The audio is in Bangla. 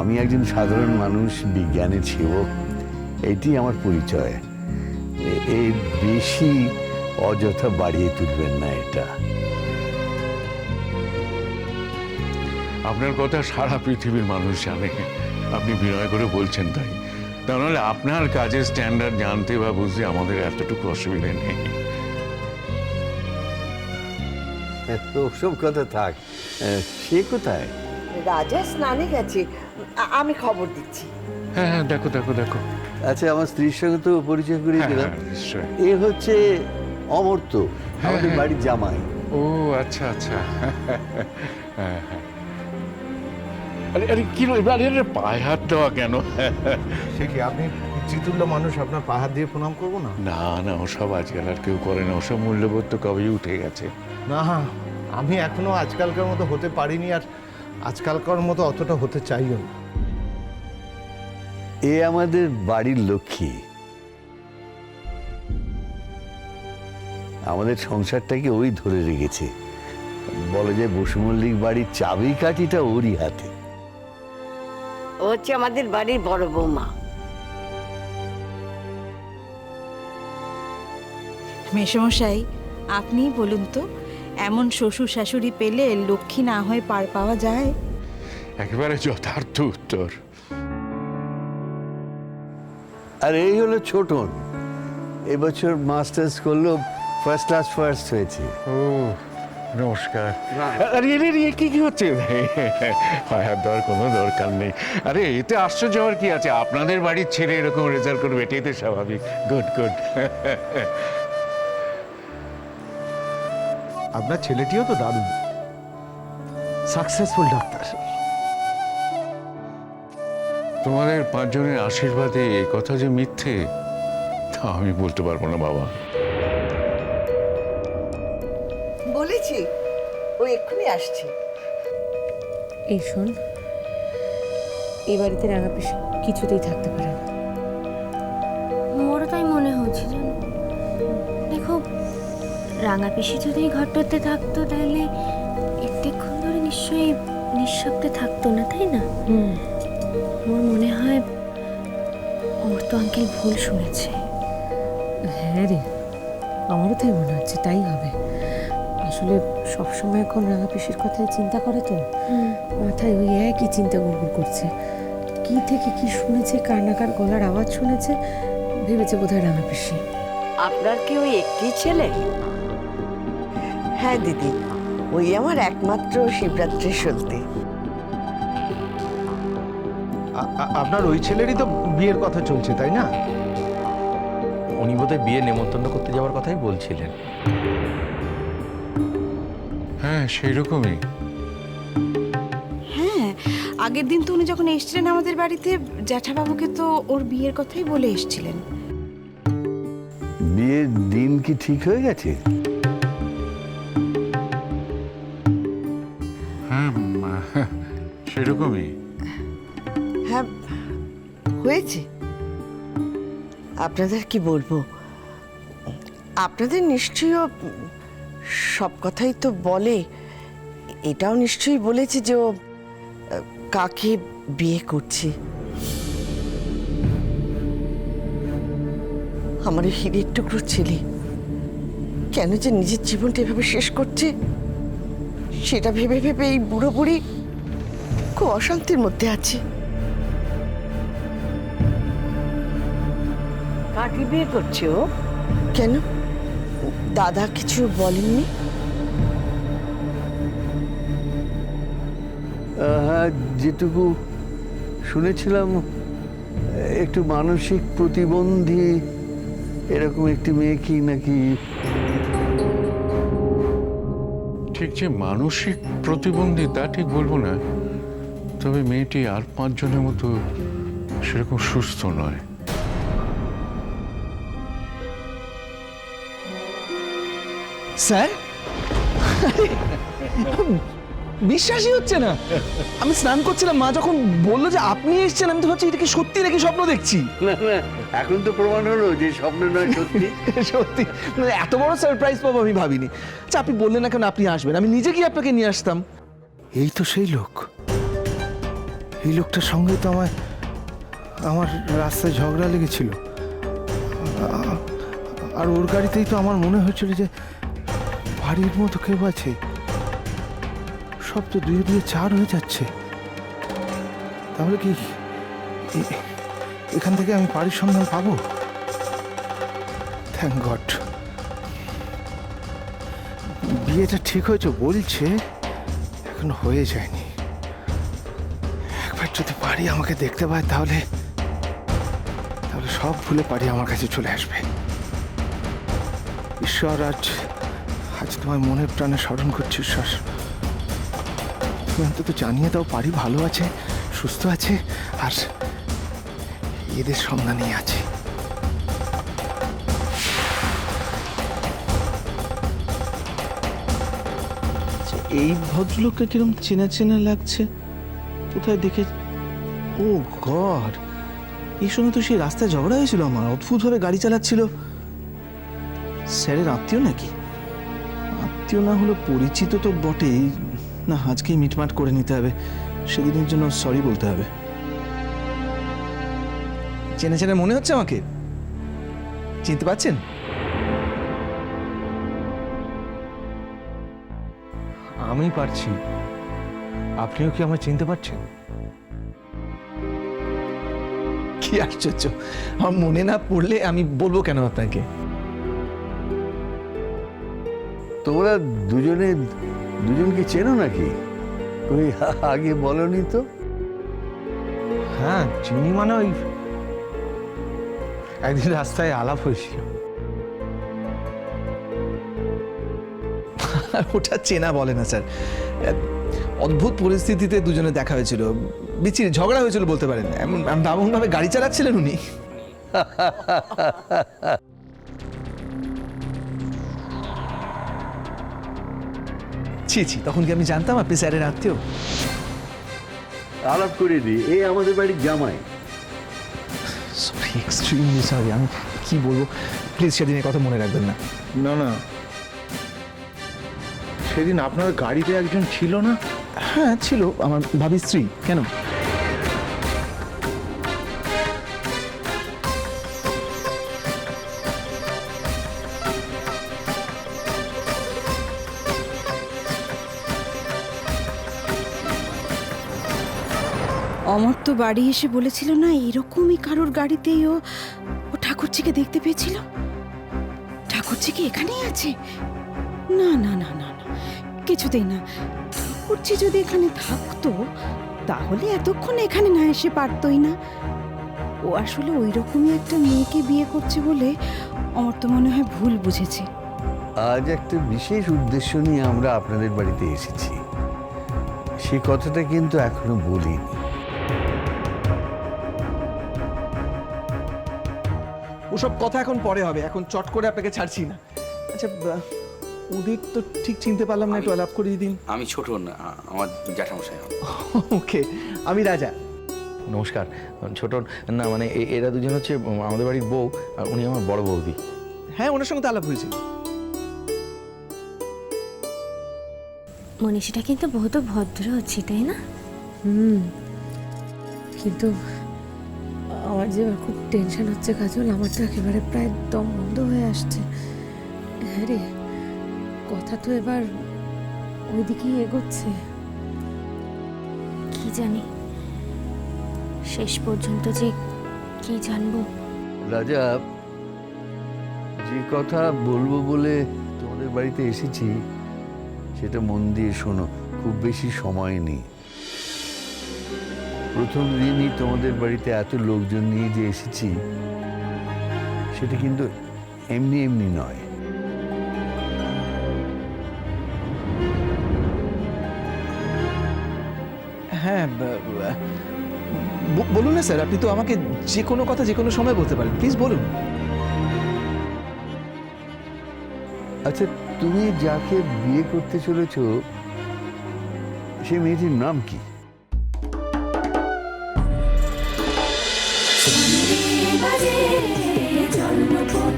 আমি একজন সাধারণ মানুষ, বিজ্ঞানের সেবক, এটি আমার পরিচয়। এই বেশি অযথা বাড়িয়ে তুলবেন না এটা। আপনার কথা সারা পৃথিবীর মানুষ জানে, আপনি বিনয় করে বলছেন তাই। তাহলে আপনার কাজের স্ট্যান্ডার্ড জানতে বা বুঝতে আমাদের এতটুকু অসুবিধা নেই। ওসব কথা থাক। সে কোথায়? রাজা স্নানে গেছে, আমি খবর দিচ্ছি। হ্যাঁ হ্যাঁ, দেখো দেখো দেখো। আচ্ছা, আমার স্ত্রীর সঙ্গে তো পরিচয় করিয়ে দিলাম। নিশ্চয়। এ হচ্ছে অমর্ত্য, আমাদের বাড়ির জামাই। ও আচ্ছা আচ্ছা। হ্যাঁ হ্যাঁ। আরে আরে কি আরে পায়ে হাত দেওয়া কেন? সে কি আপনি পিতৃতুল্য মানুষ, আপনার পা হাত দিয়ে প্রণাম করবো না? না না, ওসব আজকাল আর কেউ করে না, ওসব মূল্যবোধ তো কবেই উঠে গেছে। না, আমি এখনো আজকালকার মতো হতে পারিনি, আর আজকালকার মতো অতটা হতে চাইও না। এ আমাদের বাড়ির লক্ষ্মী, আমাদের সংসারটাকে ওই ধরে রেখেছে। বলা যায় বসুমল্লিক বাড়ির চাবিকাঠিটা ওরই হাতে। ও হচ্ছে আমাদের বাড়ির বড় বৌমা। মেসমশাই, আপনিই বলুন তো, এমন শ্বশুর শাশুড়ি পেলে লক্ষ্মী না হয়ে পার পাওয়া যায়? একেবারে যথার্থ উত্তর। আর এই হলো ছোটন, এবছর মাস্টার্স করলো, ফার্স্ট ক্লাস ফার্স্ট হয়েছে। ও নমস্কার। আরে আরে কি কি হচ্ছে? হাত দেওয়ার কোনো দরকার নেই। আরে এতে আশ্চর্য হওয়ার কি আছে? আপনাদের বাড়ির ছেলে এরকম রেজাল্ট করবে, এটাই তো স্বাভাবিক। Good good. আপনার ছেলেটিও তো দারুণ সাকসেসফুল ডাক্তার। তোমাদের পাঁচজনের আশীর্বাদে এই কথা যে মিথ্যে তা আমি বলতে পারবো না বাবা। বলেছি, ও এক্ষুনি আসছে। এই শোন, এই বাড়িতে রাঙা পিসি কিছুতেই থাকতে পারে না। মোরও তাই মনে হচ্ছে জানো। দেখো, রাঙা পিসি যদি এই ঘরটাতে থাকতো তাহলে এতক্ষণ ধরে নিশ্চয়ই নিঃশব্দে থাকতো না, তাই না? আমার মনে হয় ওর তো আঙ্কেল ভুল শুনেছে। হ্যাঁ রে, আমারও তাই মনে হচ্ছে, তাই হবে। আসলে সবসময় এখন রাঙা পিসির কথাই চিন্তা করে তো, মাথায় ওই একই চিন্তা গুড়গুড় করছে। কি থেকে কি শুনেছে, কার না কার গলার আওয়াজ শুনেছে, ভেবেছে বোধহয় রাঙা পিসি। আপনার কি ওই একটি ছেলে? হ্যাঁ দিদি, ওই আমার একমাত্র শিবরাত্রির সলতে। আপনার ওই ছেলেরই তো বিয়ের কথা চলছে, তাই না? উনি বোধহয় বিয়ে নেমন্তন্ন করতে যাওয়ার কথাই বলছিলেন। হ্যাঁ সেই রকমই। হ্যাঁ, আগের দিন তো উনি যখন এসেছিলেন আমাদের বাড়িতে, জ্যাঠাবাবুকে তো ওর বিয়ের কথাই বলে এসেছিলেন। বিয়ের দিন কি ঠিক হয়ে গেছে? হ্যাঁ সেরকমই। হ্যাঁ হয়েছে। আপনাদের কি বলবো, আপনাদের নিশ্চয়ই সব কথাই তো বলে। এটাও নিশ্চয়ই বলেছে যে ও কাকে বিয়ে করছে। আমার ওই হীরের টুকরো ছেলে কেন যে নিজের জীবনটা এভাবে শেষ করছে, সেটা ভেবে ভেবে এই বুড়ো বুড়ি খুব অশান্তির মধ্যে আছে। কাকে বিয়ে করছে ও? কেন, দাদা কিছু বলেননি? হ্যাঁ, যেটুকু শুনেছিলাম, একটু মানসিক প্রতিবন্ধী এরকম একটি মেয়ে কি নাকি। ঠিক যে মানসিক প্রতিবন্ধী তা ঠিক বলবো না, তবে মেয়েটি আর পাঁচজনের মতো সেরকম সুস্থ নয়। স্যার, বিশ্বাসই হচ্ছে না। আমি স্নান করছিলাম, মা যখন বললো যে আপনি এসেছেন, আমি তো ভাবছি এটা কি সত্যি নাকি স্বপ্ন দেখছি। না না, এখন তো প্রমাণ হলো যে স্বপ্ন নয়, সত্যি। সত্যি, মানে এত বড় সারপ্রাইজ পাবো আমি ভাবিনি। আচ্ছা, আপনি বললেন না কেন আপনি আসবেন, আমি নিজে গিয়ে আপনাকে নিয়ে আসতাম। এই তো সেই লোক, এই লোকটার সঙ্গে তো আমার রাস্তায় ঝগড়া লেগেছিল, আর ওর গাড়িতেই তো আমার মনে হয়েছিল যে বাড়ির মতো কেউ আছে। সব তো 2 2 4 হয়ে যাচ্ছে। তাহলে কি এখান থেকে আমি বাড়ির সন্ধান পাবো? Thank god. বিয়েটা ঠিক হয়েছে বলছে, এখনো হয়ে যায়নি। একবার যদি বাড়ি আমাকে দেখতে পায় তাহলে সব ভুলে বাড়ি আমার কাছে চলে আসবে। ঈশ্বর, আজ তোমার মনের প্রাণে স্মরণ করছি ঈশ্বর। তুমি অন্তত জানিয়ে দাও বাড়ি ভালো আছে, সুস্থ আছে, আর এদের সন্ধানেই আছে। এই ভদ্রলোককে কিরম চেনা চেনা লাগছে, কোথায় দেখে? ও গড, এই সঙ্গে তো সেই রাস্তায় ঝগড়া হয়েছিল আমার, অদ্ভুতভাবে গাড়ি চালাচ্ছিল। স্যারের আত্মীয় নাকি? আত্মীয় না হলো পরিচিত তো বটেই। না, আজকেই মিটমাট করে নিতে হবে, সেদিনের জন্য সরি বলতে হবে। চেনা চেনা মনে হচ্ছে আমাকে, চিনতে পারছেন? আমি পারছি, আপনিও কি আমায় চিনতে পারছেন? কি আশ্চর্য, আমার মনে না পড়লে আমি বলবো কেন আপনাকে? তোমরা দুজনকে চেনো নাকি? ওই আগে বলনি তো। হ্যাঁ, চিনি মানে ওই একদিন রাস্তায় আলাপ হয়েছিল। ওটা চেনা বলে না স্যার, অদ্ভুত পরিস্থিতিতে দুজনে দেখা হয়েছিল, বিচ্ছিরি ঝগড়া হয়েছিল বলতে পারেন। এমন ভাবে গাড়ি চালাচ্ছিলেন উনি। ছি, তখন কি আমি জানতাম আপনি স্যারের আত্মীয়? আলাপ করে দি, এই আমাদের বাড়ির জামাই। Sorry, extremely sorry. আমি কি বলবো, প্লিজ সেদিনের কথা মনে রাখবেন না। না, সেদিন আপনার গাড়িতে একজন ছিল না? হ্যাঁ ছিল, আমার ভাবির স্ত্রী। কেন? অমর তো বাড়ি এসে বলেছিল না এরকমই কারোর গাড়িতেই ও ঠাকুরজিকে দেখতে পেয়েছিল। ঠাকুরজি কি এখানেই আছে? না না না না না, কিছুতেই না। ঠাকুরজি যদি এখানে থাকতো তাহলে এতক্ষণ এখানে না এসে পারতই না। ও আসলে ওই রকমই একটা মেয়েকে বিয়ে করছে বলে অমর তো মনে হয় ভুল বুঝেছে। আজ একটা বিশেষ উদ্দেশ্য নিয়ে আমরা আপনাদের বাড়িতে এসেছি, সেই কথাটা কিন্তু এখনো বলিনি। ওসব কথা এখন পরে হবে, এখন চট করে আপনাকে ছাড়ছি না। আচ্ছা, ওদের তো ঠিক চিনতে পারলাম না, একটু আলাপ করিয়ে দিন। আমি ছোট না, আমার জ্যাঠামশাই। ওকে, আমি রাজা। নমস্কার। ছোট না, মানে এরা দুজন হচ্ছে আমাদের বাড়ির বউ, আর উনি আমার বড় বৌদি। হ্যাঁ, ওনার সঙ্গে তো আলাপ হয়েছিল। মনীষীটা কিন্তু বহুত ভদ্র হচ্ছে, তাই না? কিন্তু আমার যে এবার খুব টেনশন হচ্ছে কাজল, আমার তো একেবারে প্রায় দম বন্ধ হয়ে আসছে। হ্যাঁ রে, কথা তো এবার ওইদিকেই এগোচ্ছে। কি জানি শেষ পর্যন্ত যে কি জানবো। রাজা, যে কথা বলবো বলে তোমাদের বাড়িতে এসেছি সেটা মন দিয়ে শোনো, খুব বেশি সময় নেই। প্রথম দিনই তোমাদের বাড়িতে এত লোকজন নিয়ে যে এসেছি সেটা কিন্তু এমনি এমনি নয়। হ্যাঁ, বলুন না স্যার, আপনি তো আমাকে যে কোনো কথা যে কোনো সময় বলতে পারেন, প্লিজ বলুন। আচ্ছা, তুমি যাকে বিয়ে করতে চলেছ সে মেয়েটির নাম কি? জন্মপথ